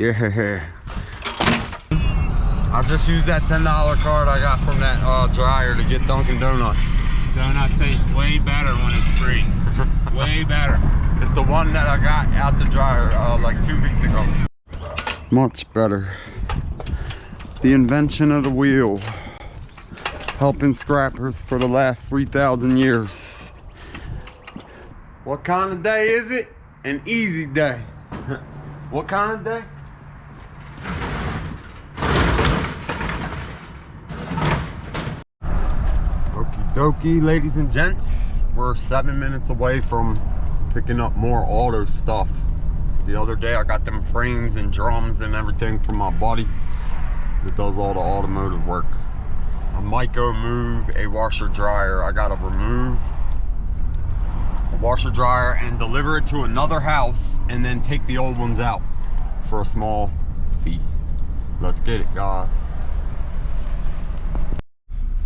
Yeah. I just used that $10 card I got from that dryer to get Dunkin' Donuts. Donut tastes way better when it's free. Way better. It's the one that I got out the dryer like 2 weeks ago. Much better. The invention of the wheel. Helping scrappers for the last 3,000 years. What kind of day is it? An easy day. What kind of day? Okie dokie, ladies and gents. We're 7 minutes away from picking up more auto stuff. The other day I got them frames and drums and everything from my buddy that does all the automotive work. I might go move a washer dryer. I gotta remove a washer dryer and deliver it to another house and then take the old ones out for a small fee. Let's get it, guys.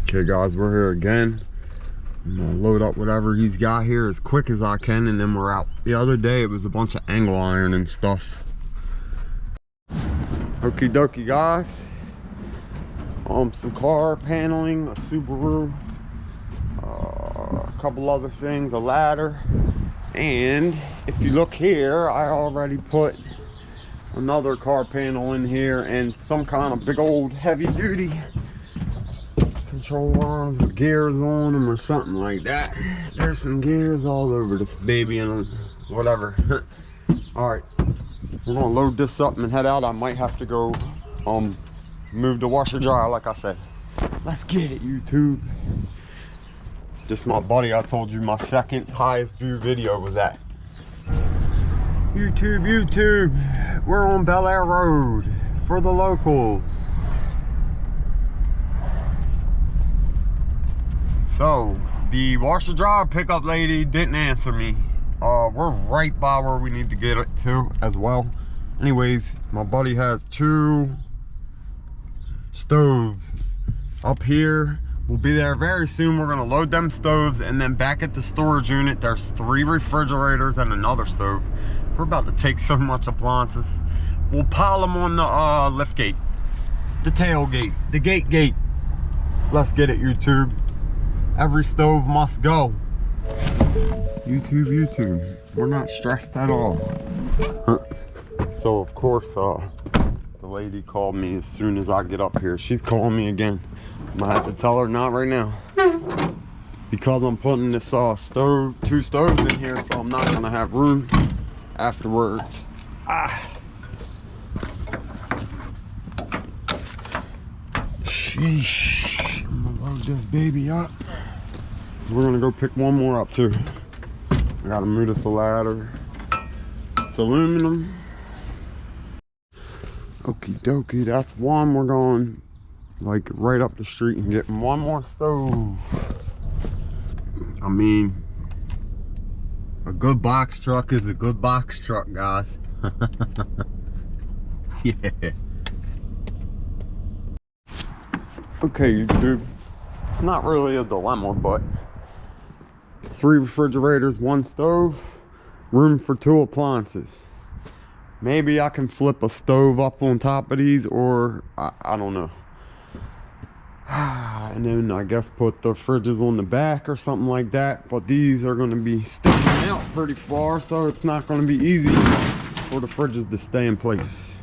Okay guys, we're here again. I'm gonna load up whatever he's got here as quick as I can and then we're out. The other day it was a bunch of angle iron and stuff. Okie dokie, guys. Some car paneling, a Subaru, a couple other things, a ladder, and if you look here, I already put another car panel in here and some kind of big old heavy duty control arms with gears on them or something like that. There's some gears all over this baby and whatever. All right, we're gonna load this up and head out. I might have to go move the washer dryer like I said. Let's get it, YouTube. Just my buddy, I told you my second highest view video was at. YouTube, we're on Bel Air Road for the locals. So the washer dryer pickup lady didn't answer me. We're right by where we need to get it to as well. Anyways, my buddy has 2 stoves up here. We'll be there very soon. We're gonna load them stoves, and then back at the storage unit there's 3 refrigerators and another stove. We're about to take so much appliances. We'll pile them on the lift gate, the tailgate, the gate. Let's get it, YouTube. Every stove must go. YouTube, we're not stressed at all. So of course the lady called me as soon as I get up here. She's calling me again. I'm gonna have to tell her not right now because I'm putting this 2 stoves in here, so I'm not gonna have room afterwards. Sheesh. I'm gonna load this baby up. We're gonna go pick one more up too. I gotta move this ladder. It's aluminum. Okie dokie, that's one. We're going like right up the street and getting one more stove. I mean, a good box truck is a good box truck, guys. Yeah. Okay, YouTube, it's not really a dilemma, but 3 refrigerators, 1 stove, room for 2 appliances. Maybe I can flip a stove up on top of these, or I don't know. And then I guess put the fridges on the back or something like that. But these are going to be sticking out pretty far, so it's not going to be easy for the fridges to stay in place.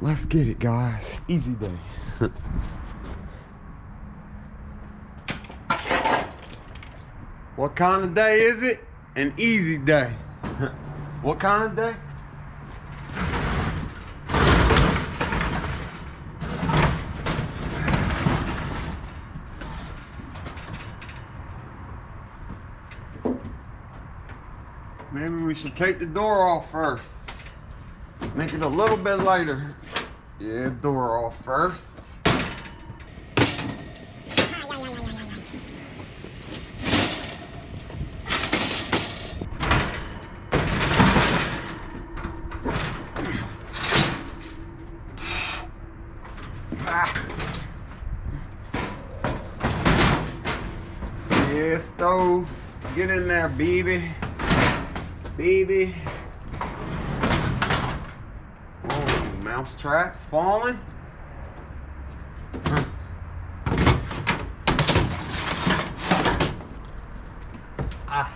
Let's get it, guys. Easy day. What kind of day is it? An easy day. What kind of day? Maybe we should take the door off first. Make it a little bit lighter. Yeah, door off first. Yeah, stove. Get in there, baby. Baby. Oh mouse traps falling. Ah.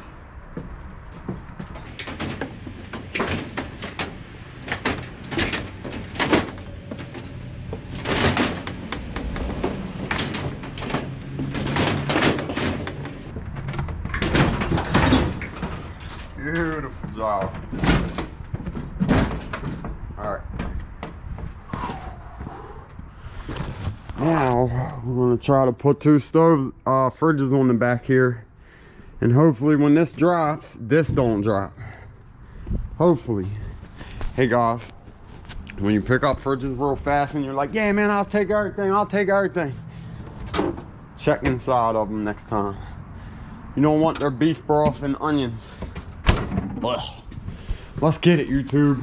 Beautiful job. Alright. Now we're gonna try to put two stoves, fridges on the back here. And hopefully when this drops, this don't drop. Hopefully. Hey guys, when you pick up fridges real fast and you're like, yeah man, I'll take everything. Check inside of them next time. You don't want their beef broth and onions. Ugh. Let's get it, YouTube.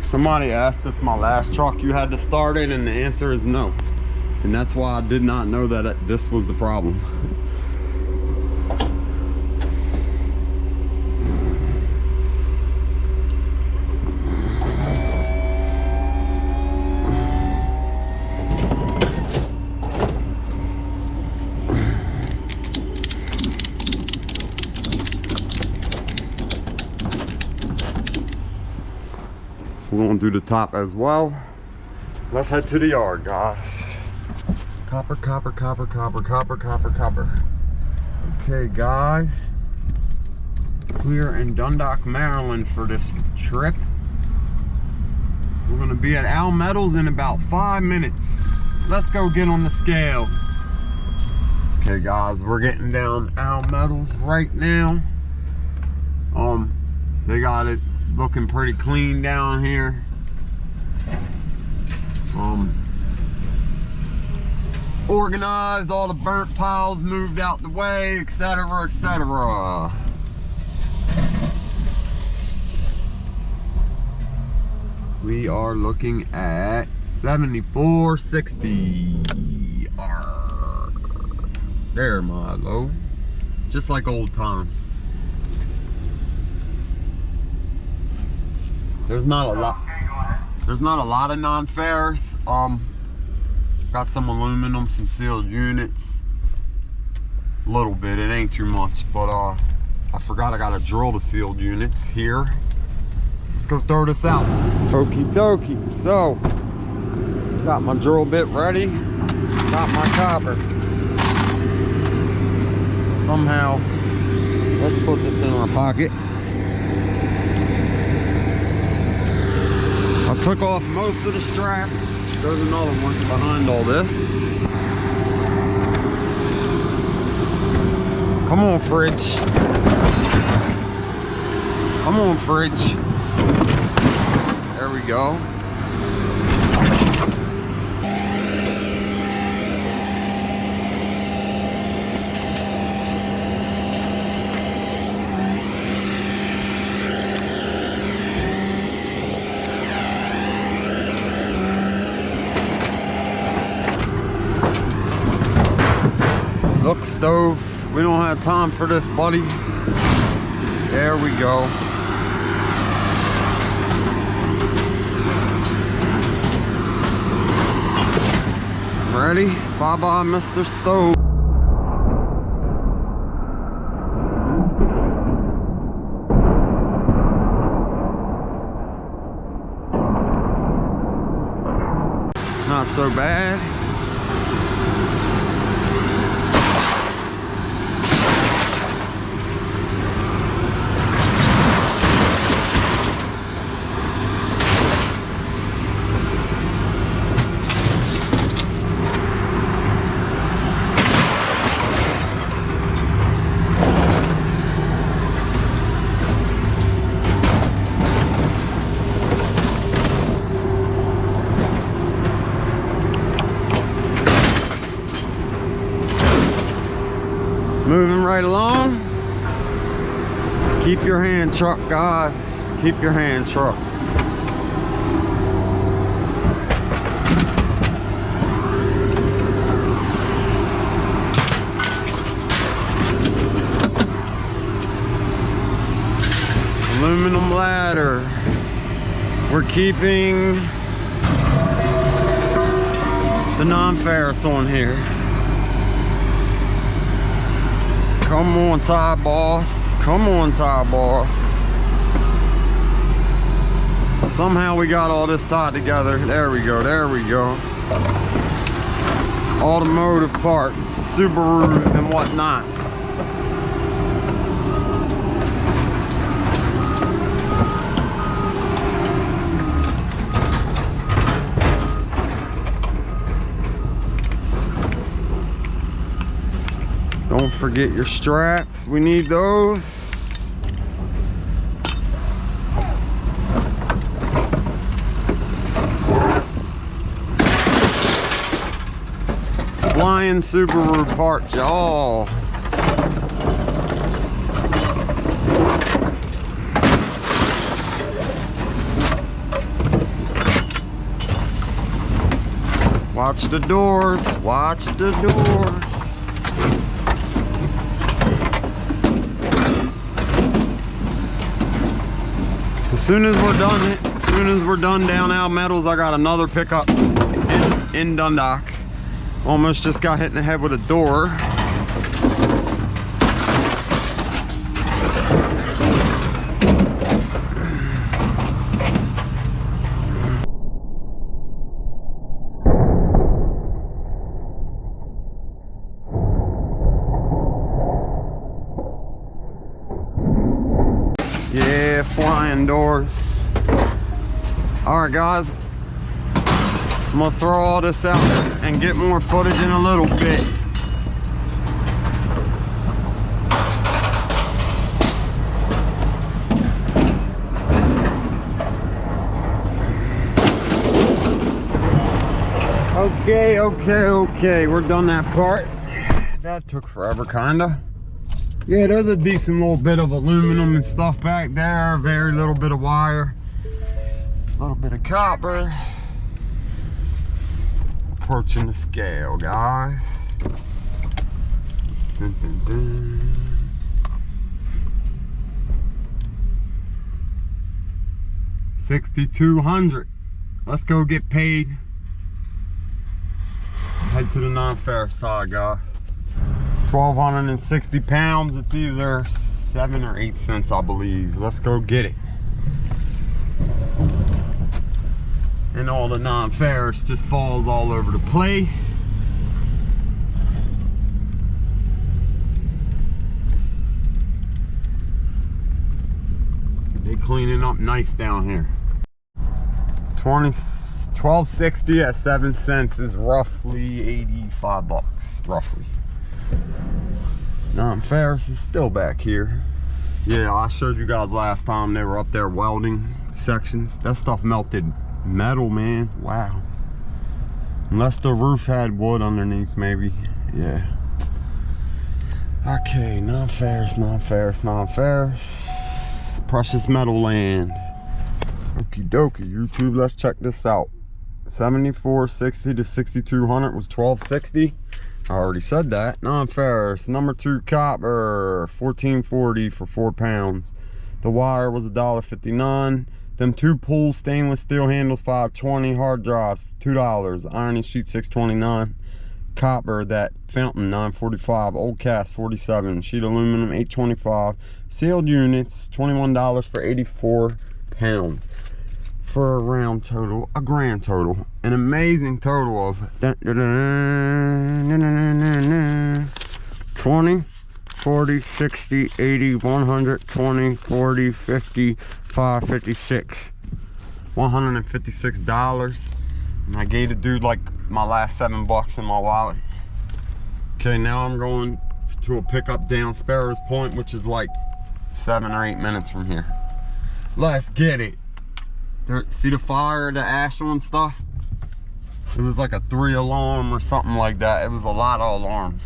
Somebody asked if my last truck you had to start it, and the answer is no. And that's why I did not know that this was the problem. We're gonna do the top as well. Let's head to the yard, guys. Copper, copper, copper, copper, copper, copper, copper. Okay, guys. We're in Dundalk, Maryland for this trip. We're gonna be at Al Metals in about 5 minutes. Let's go get on the scale. Okay, guys, we're getting down Al Metals right now. They got it looking pretty clean down here. Organized, all the burnt piles moved out the way, etc., etc. We are looking at 74.60. There, Milo. Just like old times. There's not a lot. There's not a lot of non-ferrous. Got some aluminum, some sealed units. A little bit, it ain't too much, but I forgot I gotta drill the sealed units here. Let's go throw this out. Okie dokie. So, got my drill bit ready. Got my copper. Somehow, let's put this in our pocket. I took off most of the straps. There's another one behind all this. Come on, fridge. Come on, fridge. There we go. Look, stove, we don't have time for this, buddy. There we go. Ready? Bye-bye, Mr. Stove. Not so bad. Moving right along. Keep your hand truck, guys. Keep your hand truck. Aluminum ladder. We're keeping the non-ferrous on here. Come on, tie boss. Come on, tie boss. Somehow we got all this tied together. There we go, there we go. Automotive parts, Subarus and whatnot. Don't forget your straps, we need those. Flying Subaru parts, y'all. Watch the doors, watch the doors. As soon as we're done down out metals, I got another pickup in Dundalk. Almost just got hit in the head with a door. Yeah, flying doors. All right, guys. I'm gonna throw all this out and get more footage in a little bit. Okay, we're done that part. That took forever, kinda. Yeah, there's a decent little bit of aluminum and stuff back there. Very little bit of wire, a little bit of copper. Approaching the scale, guys. Dun, dun, dun. 6,200. Let's go get paid. Head to the non-ferrous side, guys. 1,260 pounds. It's either 7 or 8 cents, I believe. Let's go get it. And all the non-ferrous just falls all over the place. They cleaning up nice down here. 12.60 at 7 cents is roughly 85 bucks, roughly. Non-ferrous is still back here. Yeah, I showed you guys last time they were up there welding sections. That stuff melted metal, man. Wow. Unless the roof had wood underneath, maybe. Yeah. Okay, non-ferrous. Precious metal land. Okie dokie, YouTube, let's check this out. 74.60 to 6,200 was 12.60. I already said that. Non-ferrous, number 2 copper, 14.40 for 4 pounds. The wire was $1.59. Them 2 pull stainless steel handles, $5.20. Hard drives, $2. Ironing sheet, $6.29. Copper, that fountain, $9.45. Old cast, $47. Sheet aluminum, $8.25. Sealed units, $21 for 84 pounds. For a round total, a grand total, an amazing total of 20, 40, 60, 80, 100, 20, 40, 50, 5, 56. $156. And I gave the dude like my last 7 bucks in my wallet. Okay, now I'm going to a pickup down Sparrows Point, which is like 7 or 8 minutes from here. Let's get it. There, see the fire, the Ashland stuff? It was like a 3 alarm or something like that. It was a lot of alarms.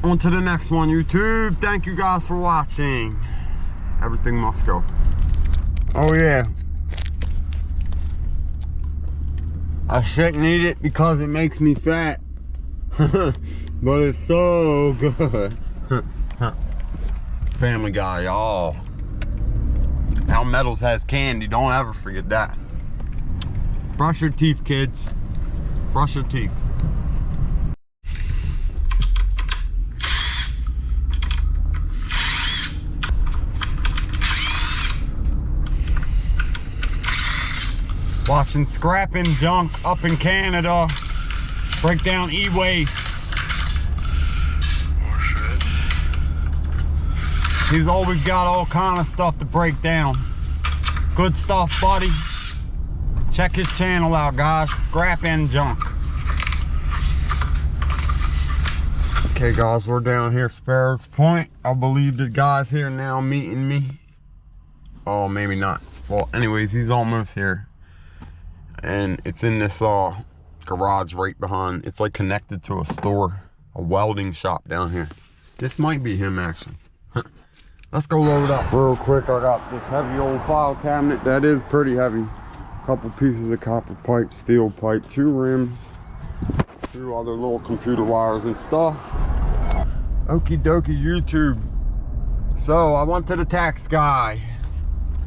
On to the next one, YouTube. Thank you guys for watching. Everything must go. Oh yeah. I shouldn't eat it because it makes me fat. But it's so good. Family Guy, y'all. How Metals has candy, don't ever forget that. Brush your teeth, kids. Brush your teeth. Watching Scrapping Junk up in Canada break down e-wastes. More shit. He's always got all kind of stuff to break down. Good stuff, buddy. Check his channel out, guys. Scrapping Junk. Okay, guys, we're down here, Sparrows Point. I believe the guy's here now meeting me. Oh, maybe not. Well, anyways, he's almost here. And it's in this garage right behind. It's like connected to a store, a welding shop down here. This might be him, actually. Let's go load up real quick. I got this heavy old file cabinet that is pretty heavy. A couple pieces of copper pipe, steel pipe, 2 rims, 2 other little computer wires and stuff. Okie dokie, YouTube. So I went to the tax guy.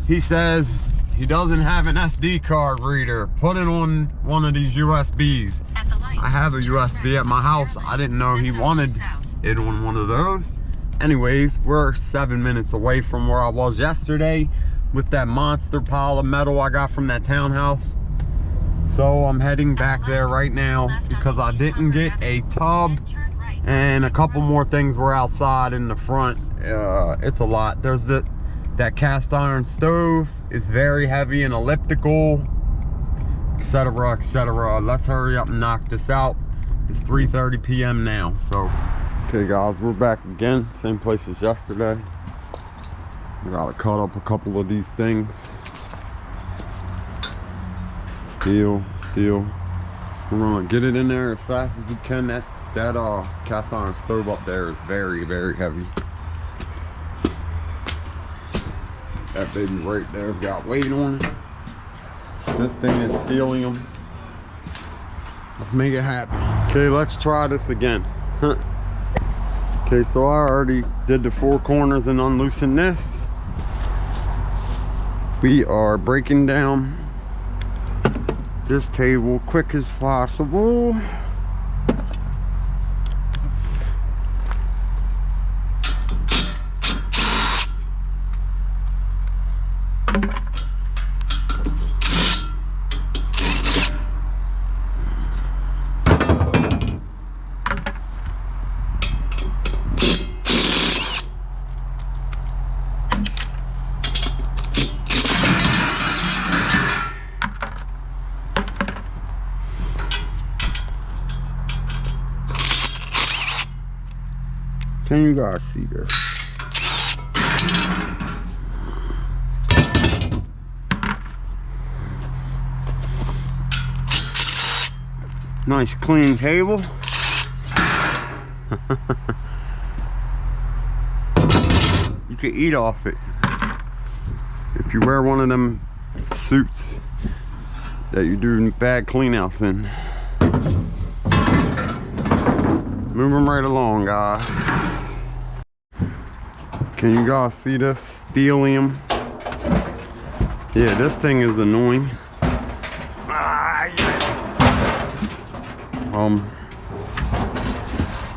He says he doesn't have an SD card reader. Put it on one of these USBs. I have a USB at my house. I didn't know he wanted it on one of those. Anyways, we're 7 minutes away from where I was yesterday with that monster pile of metal I got from that townhouse. So I'm heading back there right now because I didn't get a tub, and a couple more things were outside in the front. It's a lot. There's that cast iron stove is very heavy and elliptical, etc, etc. Let's hurry up and knock this out. It's 3:30 p.m. now. So okay, guys, we're back again, same place as yesterday. I gotta cut up a couple of these things. Steel. We're gonna get it in there as fast as we can. That cast iron stove up there is very, very heavy. That baby right there's got weight on it. This thing is steelium. Let's make it happen. Okay, let's try this again. Okay, so I already did the 4 corners and unloosened this. We are breaking down this table quick as possible. Can you guys see this? Nice clean table. You could eat off it if you wear one of them suits that you do bad cleanouts in. Moving right along, guys. Can you guys see this? Steelium. Yeah, this thing is annoying.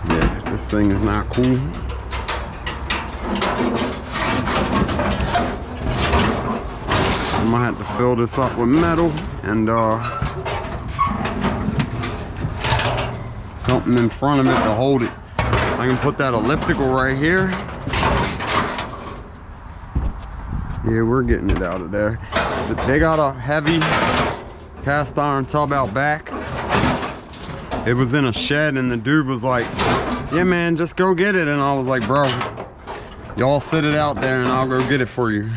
Yeah, this thing is not cool. I'm gonna have to fill this up with metal and something in front of it to hold it. I can put that elliptical right here. Yeah, we're getting it out of there. But they got a heavy cast iron tub out back. It was in a shed and the dude was like, yeah man, just go get it. And I was like, bro, y'all sit it out there and I'll go get it for you.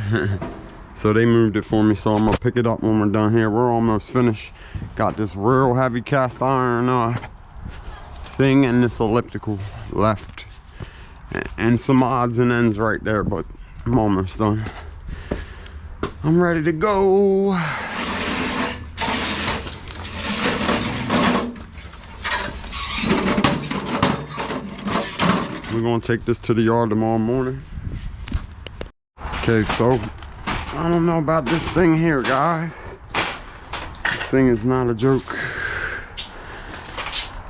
So they moved it for me, so I'm gonna pick it up when we're done here. We're almost finished. Got this real heavy cast iron thing and this elliptical left. And some odds and ends right there, but I'm almost done. I'm ready to go. We're gonna take this to the yard tomorrow morning. Okay, so I don't know about this thing here, guys. This thing is not a joke.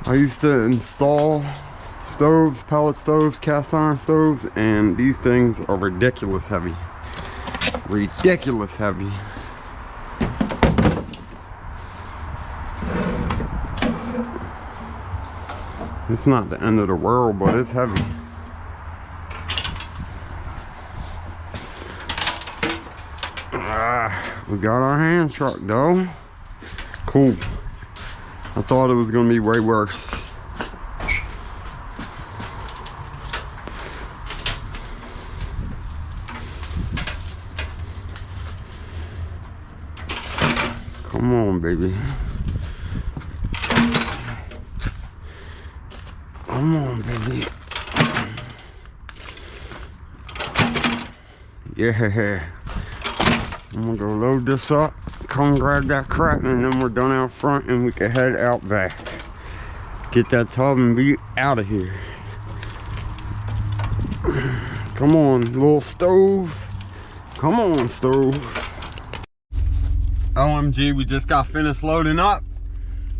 I used to install stoves, pellet stoves, cast iron stoves, and these things are ridiculous heavy. Ridiculous heavy. It's not the end of the world, but it's heavy. We got our hand truck though. Cool. I thought it was gonna be way worse. Come on, baby. Come on, baby. Yeah. I'm gonna go load this up, come grab that crap, and then we're done out front and we can head out back. Get that tub and be out of here. Come on, little stove. Come on, stove. OMG, we just got finished loading up.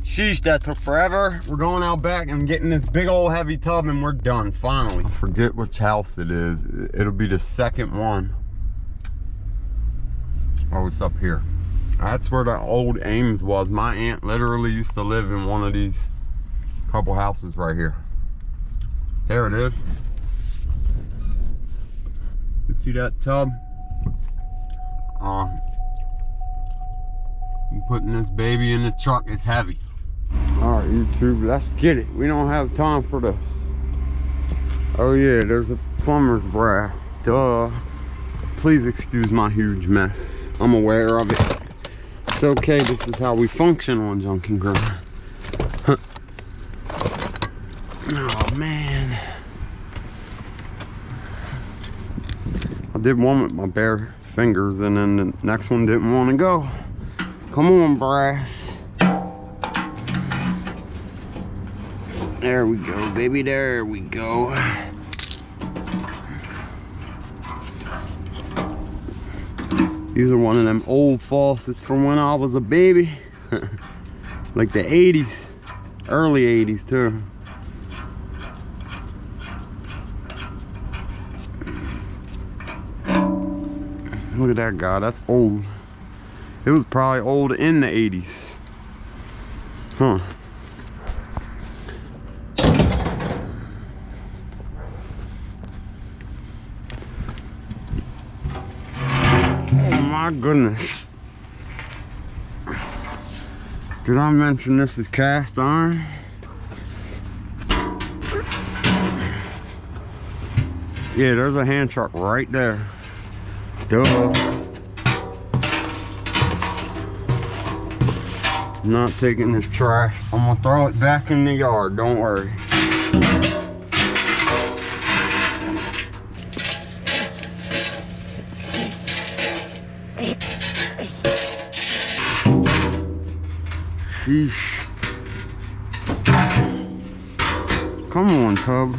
Sheesh, that took forever. We're going out back and getting this big old heavy tub and we're done, finally. I forget which house it is. It'll be the second one. Oh, it's up here. That's where the old Ames was. My aunt literally used to live in one of these couple houses right here. There it is. You can see that tub. I'm putting this baby in the truck. It's heavy. All right, YouTube, let's get it. We don't have time for this. Oh yeah, there's a plumber's brass. Duh. Please excuse my huge mess. I'm aware of it. It's okay, this is how we function on Dunkin Grill. Oh man. I did one with my bare fingers and then the next one didn't want to go. Come on, brass. There we go, baby, there we go. These are one of them old faucets from when I was a baby. Like the 80s, early 80s too. Look at that guy, that's old. It was probably old in the 80s. Huh. My goodness. Did I mention this is cast iron? Yeah, there's a hand truck right there. Duh. I'm not taking this trash. I'm gonna throw it back in the yard, don't worry. Sheesh. Come on, tub.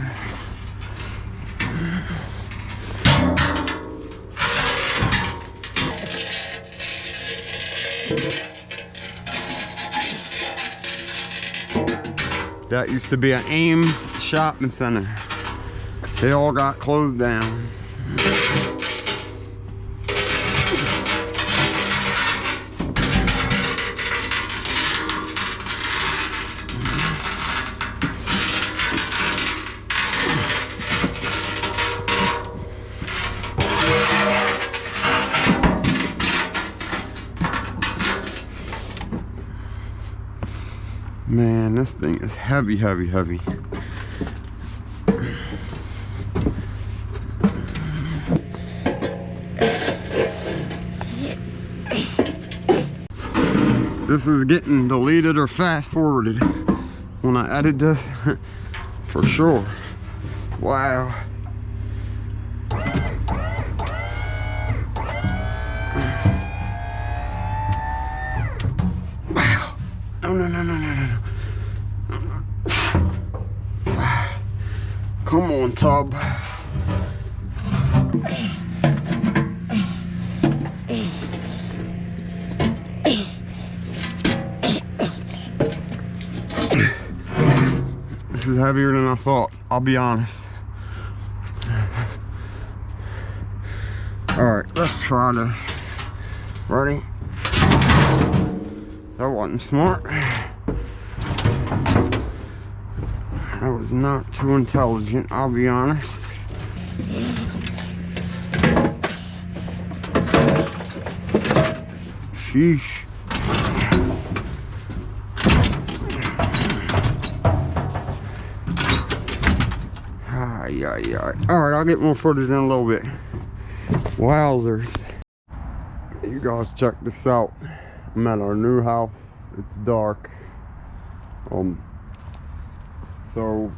That used to be an Ames shopping center. They all got closed down. Man, this thing is heavy, heavy, heavy. This is getting deleted or fast forwarded when I edit this, for sure. Wow. Wow. No, no, no, no, no, no. Come on, tub. heavier than I thought, I'll be honest. Alright, let's try this. Ready? That wasn't smart. That was not too intelligent, I'll be honest. Sheesh. Alright, I'll get more footage in a little bit. Wowzers. You guys check this out. I'm at our new house. It's dark. So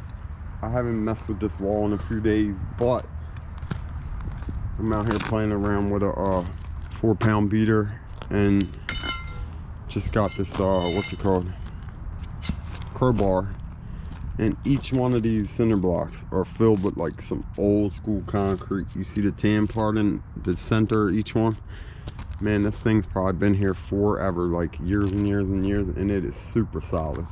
I haven't messed with this wall in a few days, but I'm out here playing around with a 4-pound beater and just got this what's it called, crowbar, and each one of these cinder blocks are filled with like some old school concrete. You see the tan part in the center of each one? Man, this thing's probably been here forever, like years and years and years, and it is super solid.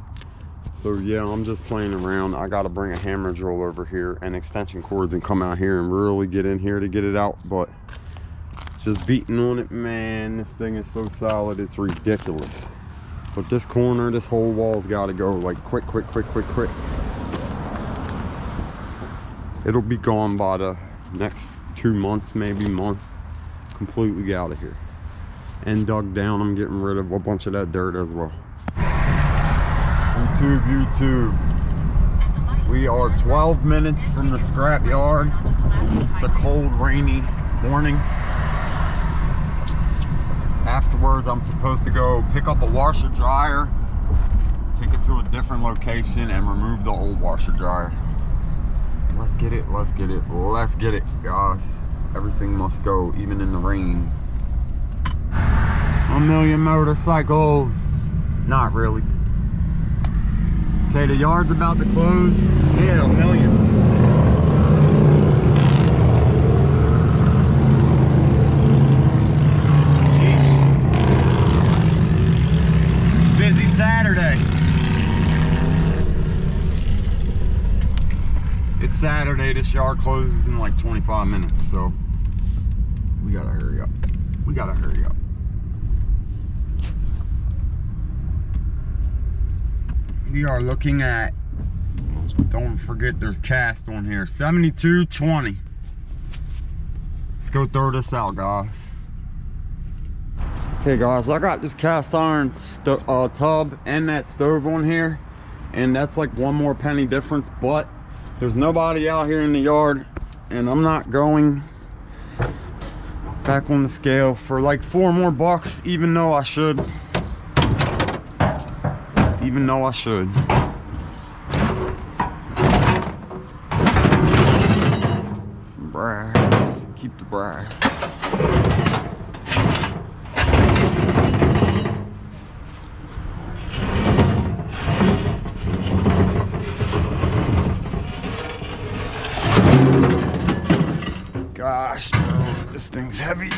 So yeah, I'm just playing around. I gotta bring a hammer drill over here and extension cords and come out here and really get in here to get it out, but just beating on it, man, this thing is so solid, it's ridiculous. But this corner, this whole wall's gotta go, like quick. It'll be gone by the next 2 months, maybe month, completely out of here. And dug down, I'm getting rid of a bunch of that dirt as well. YouTube. We are 12 minutes from the scrapyard. It's a cold, rainy morning. Afterwards, I'm supposed to go pick up a washer dryer, take it to a different location, and remove the old washer dryer. Let's get it, guys. Everything must go, even in the rain. A million motorcycles. Not really. Okay, the yard's about to close. Yeah, a million. Jeez. Busy Saturday. It's Saturday. This yard closes in like 25 minutes, so we gotta hurry up. We are looking at, don't forget there's cast on here, 7220. Let's go throw this out, guys. Okay guys, I got this cast iron tub and that stove on here, and that's like one more penny difference, but there's nobody out here in the yard, and I'm not going back on the scale for like $4 more, even though I should. Some brass, keep the brass. Gosh, bro, this thing's heavy.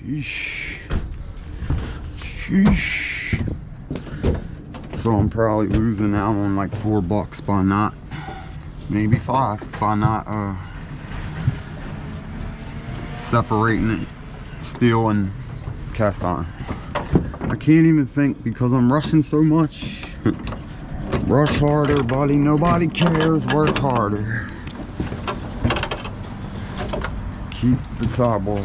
Sheesh. So I'm probably losing out on like $4 by not, maybe 5, by not separating it, steel and cast iron. I can't even think because I'm rushing so much. Rush harder, buddy. Nobody cares. Work harder. Keep the tie balls.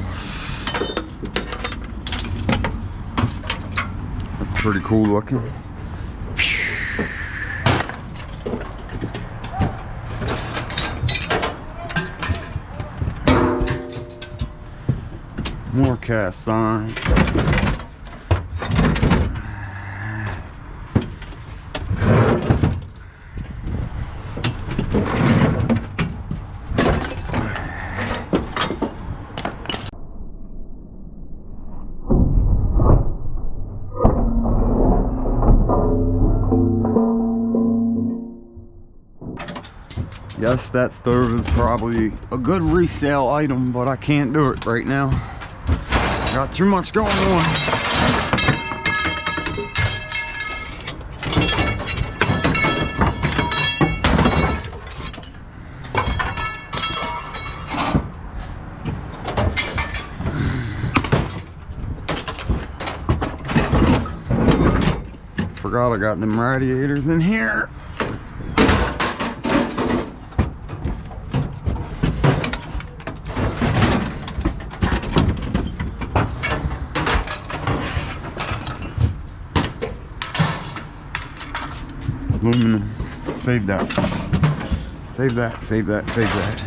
That's pretty cool looking. More cast iron. Yes, that stove is probably a good resale item, but I can't do it right now. Got too much going on. Forgot I got them radiators in here. Aluminum. Save that. Save that, save that, save that.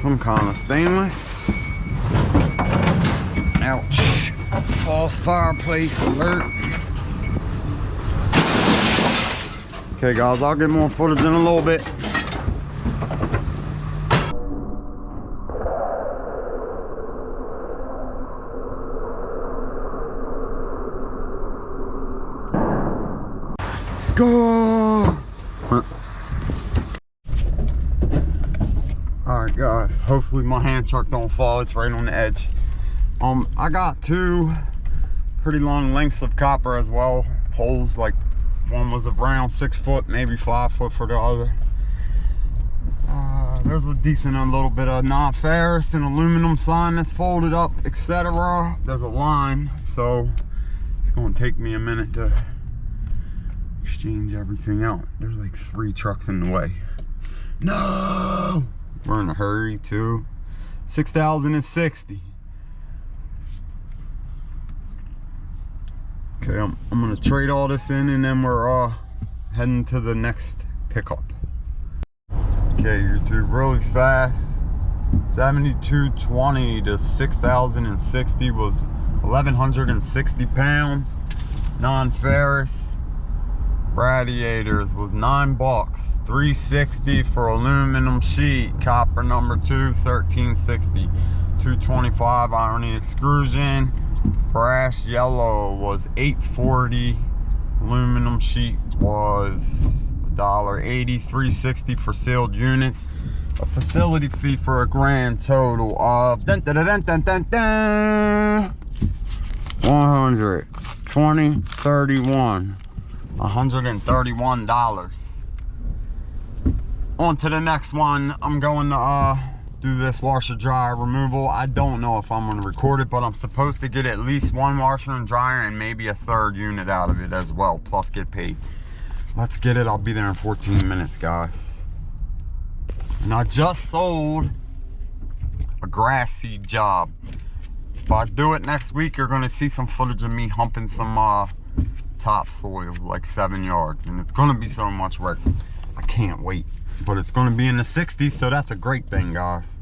Some kind of stainless. Ouch. False fireplace alert. Okay guys, I'll get more footage in a little bit. Score! Alright guys, hopefully my hand truck don't fall. It's right on the edge. I got two pretty long lengths of copper as well. Poles, like one was around 6 foot, maybe 5 foot for the other. There's a decent little bit of non-ferrous and aluminum sign that's folded up, etc. There's a line, so it's going to take me a minute to exchange everything out. There's like 3 trucks in the way. No! We're in a hurry too. 6,060. Okay, I'm gonna trade all this in and then we're heading to the next pickup. Okay, you're through really fast. 7220 to 6,060 was 1,160 pounds. Non-ferrous. Radiators was $9, 360 for aluminum sheet, copper number 2, 1360, 225 ironing extrusion, brass yellow was $840, aluminum sheet was $1.80, 360 for sealed units, a facility fee for a grand total of 120, 31. $131. On to the next one. I'm going to do this washer dryer removal. I don't know if I'm going to record it, but I'm supposed to get at least 1 washer and dryer and maybe a 3rd unit out of it as well, plus get paid. Let's get it. I'll be there in 14 minutes, guys. And I just sold a grass seed job. If I do it next week, you're going to see some footage of me humping some topsoil, like 7 yards, and it's going to be so much work. I can't wait, but it's going to be in the 60s, so that's a great thing, guys.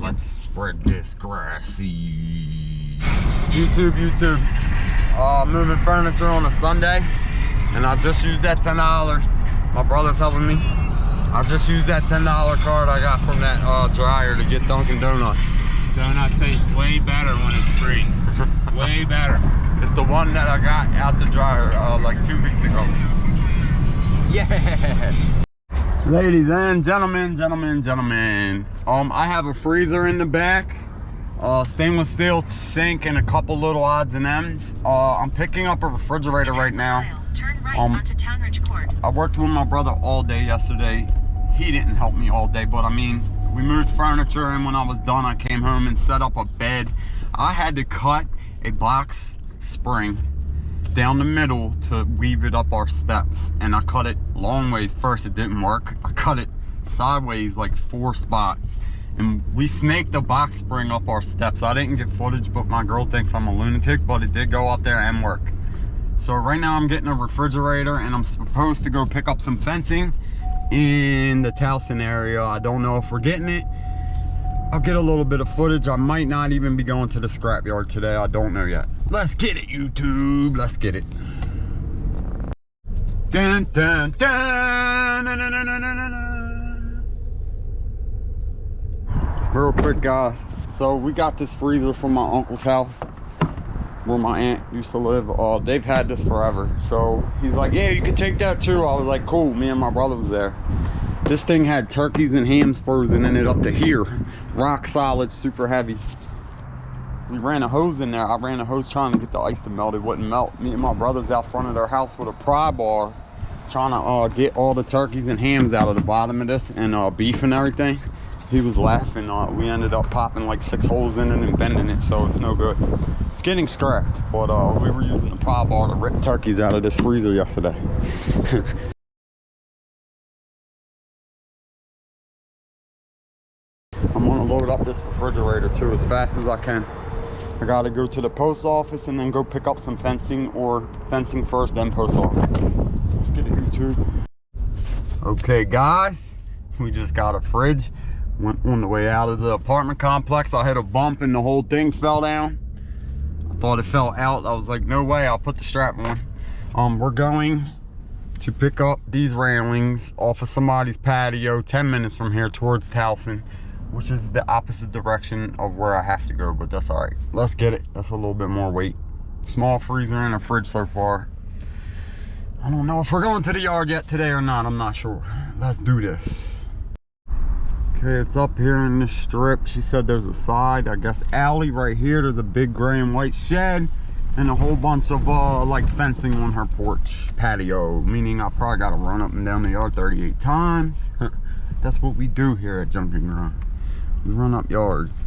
Let's spread this grassy. YouTube. Moving furniture on a Sunday, and I just used that $10. My brother's helping me. I just used that $10 card I got from that dryer to get Dunkin' Donuts. Donut tastes way better when it's free. Way better. It's the one that I got out the dryer like 2 weeks ago. Yeah. Ladies and gentlemen, I have a freezer in the back, stainless steel sink, and a couple little odds and ends. I'm picking up a refrigerator right now. Turn right onto Townridge Court. I worked with my brother all day yesterday. He didn't help me all day, but I mean, we moved furniture, and when I was done, I came home and set up a bed. I had to cut a box spring down the middle to weave it up our steps, and I cut it long ways first. It didn't work. I cut it sideways like 4 spots, and we snaked a box spring up our steps. I didn't get footage, but my girl thinks I'm a lunatic, but it did go up there and work. So right now I'm getting a refrigerator, and I'm supposed to go pick up some fencing in the Towson area. I don't know if we're getting it. I'll get a little bit of footage. I might not even be going to the scrapyard today. I don't know yet. Let's get it, YouTube. Let's get it. Dun, dun, dun, na, na, na, na, na, na. Real quick, guys. So we got this freezer from my uncle's house where my aunt used to live. They've had this forever. So he's like, yeah, you can take that too. I was like, cool. Me and my brother was there. This thing had turkeys and hams frozen in it up to here. Rock solid, super heavy. We ran a hose in there. I ran a hose trying to get the ice to melt. It wouldn't melt. Me and my brothers out front of their house with a pry bar trying to get all the turkeys and hams out of the bottom of this, and beef and everything. He was laughing. We ended up popping like 6 holes in it and bending it, so it's no good. It's getting scrapped, but we were using the pry bar to rip turkeys out of this freezer yesterday. I'm gonna load up this refrigerator too as fast as I can. I gotta go to the post office and then go pick up some fencing, or fencing first, then post office. Let's get it, YouTube. Okay, guys, we just got a fridge. Went on the way out of the apartment complex. I hit a bump and the whole thing fell down. I thought it fell out. I was like, no way, I'll put the strap on. We're going to pick up these railings off of somebody's patio 10 minutes from here towards Towson, which is the opposite direction of where I have to go, but that's all right. Let's get it. That's a little bit more weight. Small freezer and a fridge so far. I don't know if we're going to the yard yet today or not. I'm not sure. Let's do this. Okay, it's up here in this strip. She said there's a side, I guess, alley right here. There's a big gray and white shed and a whole bunch of like fencing on her porch patio, meaning I probably got to run up and down the yard 38 times. That's what we do here at Jumping Ground. We run up yards.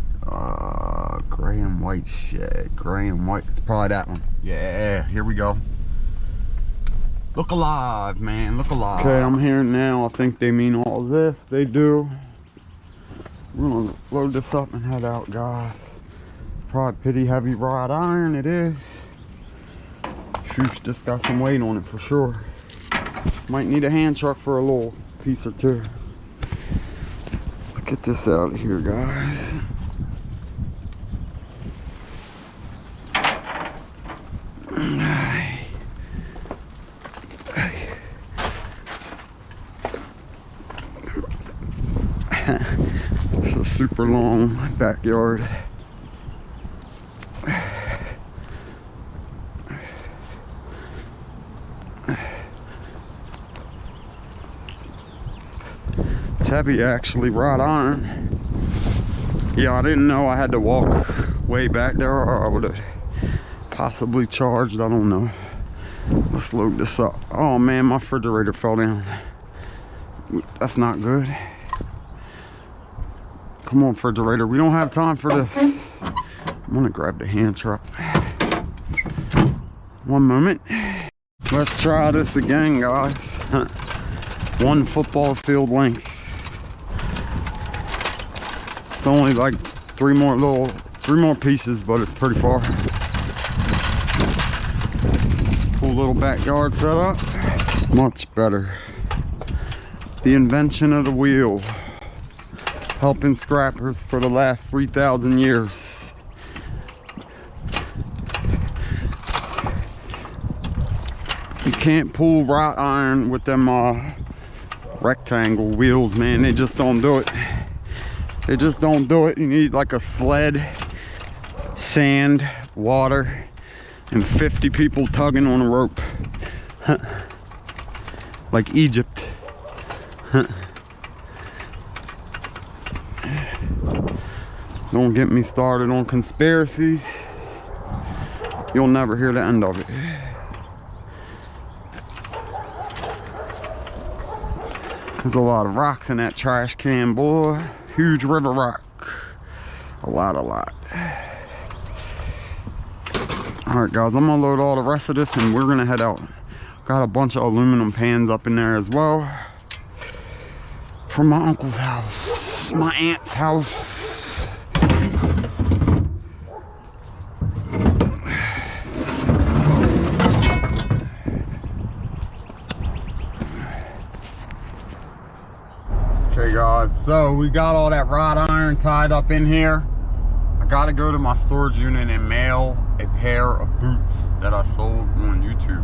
Gray and white shed. Gray and white. It's probably that one. Yeah, here we go. Look alive, man. Look alive. Okay, I'm here now. I think they mean all this. They do. We're gonna load this up and head out, guys. It's probably pretty heavy wrought iron. It is. Shoosh just got some weight on it for sure. Might need a hand truck for a little piece or two. Let's get this out of here, guys. It's a super long backyard. It's heavy, actually, wrought iron. Yeah, I didn't know I had to walk way back there, or I would have possibly charged. I don't know. Let's load this up. Oh man, my refrigerator fell down. That's not good. Come on, refrigerator, we don't have time for this. I'm gonna grab the hand truck. One moment. Let's try this again, guys. 1 football field length. It's only like 3 more pieces, but it's pretty far. Cool little backyard setup. Much better. The invention of the wheel. Helping scrappers for the last 3,000 years. You can't pull wrought iron with them rectangle wheels, man. They just don't do it. They just don't do it. You need like a sled, sand, water, and 50 people tugging on a rope. Like Egypt. Don't get me started on conspiracies. You'll never hear the end of it. There's a lot of rocks in that trash can, boy. Huge river rock. A lot. All right, guys, I'm gonna load all the rest of this and we're gonna head out. Got a bunch of aluminum pans up in there as well. From my uncle's house, my aunt's house. Okay, guys, so we got all that wrought iron tied up in here. I gotta go to my storage unit and mail a pair of boots that I sold on YouTube.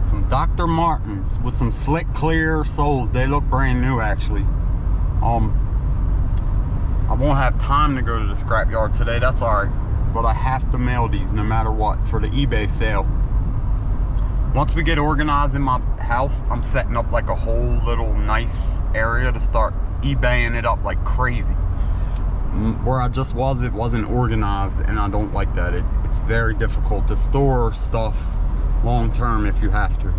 Some Dr. Martens with some slick clear soles. They look brand new, actually. I won't have time to go to the scrapyard today, that's all right, but I have to mail these no matter what for the eBay sale. Once we get organized in my house, I'm setting up like a whole little nice area to start eBaying it up like crazy. Where I just was, it wasn't organized, and I don't like that. It's very difficult to store stuff long term if you have to.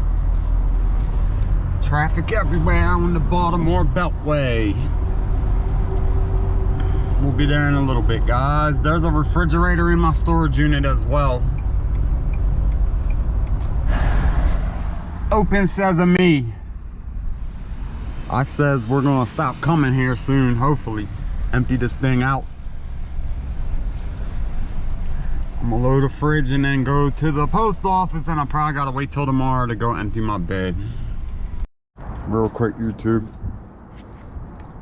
Traffic everywhere on the Baltimore Beltway. We'll be there in a little bit, guys. There's a refrigerator in my storage unit as well. Open sesame. I says we're gonna stop coming here soon, hopefully. Empty this thing out. I'm gonna load a fridge and then go to the post office, and I probably gotta wait till tomorrow to go empty my bed. Real quick, YouTube.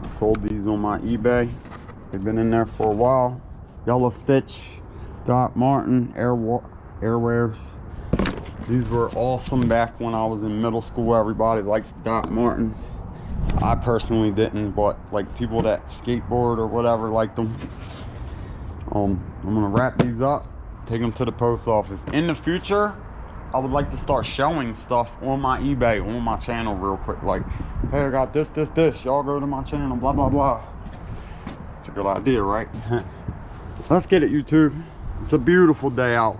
I sold these on my eBay. They've been in there for a while. Yellow Stitch, Doc Martin, Airwares. These were awesome back when I was in middle school. Everybody liked Doc Martens. I personally didn't, but like people that skateboard or whatever liked them. I'm gonna wrap these up, take them to the post office. In the future, I would like to start showing stuff on my eBay, on my channel real quick. Like, hey, I got this. Y'all go to my channel, blah, blah, blah. It's a good idea, right? Let's get it, YouTube. It's a beautiful day out.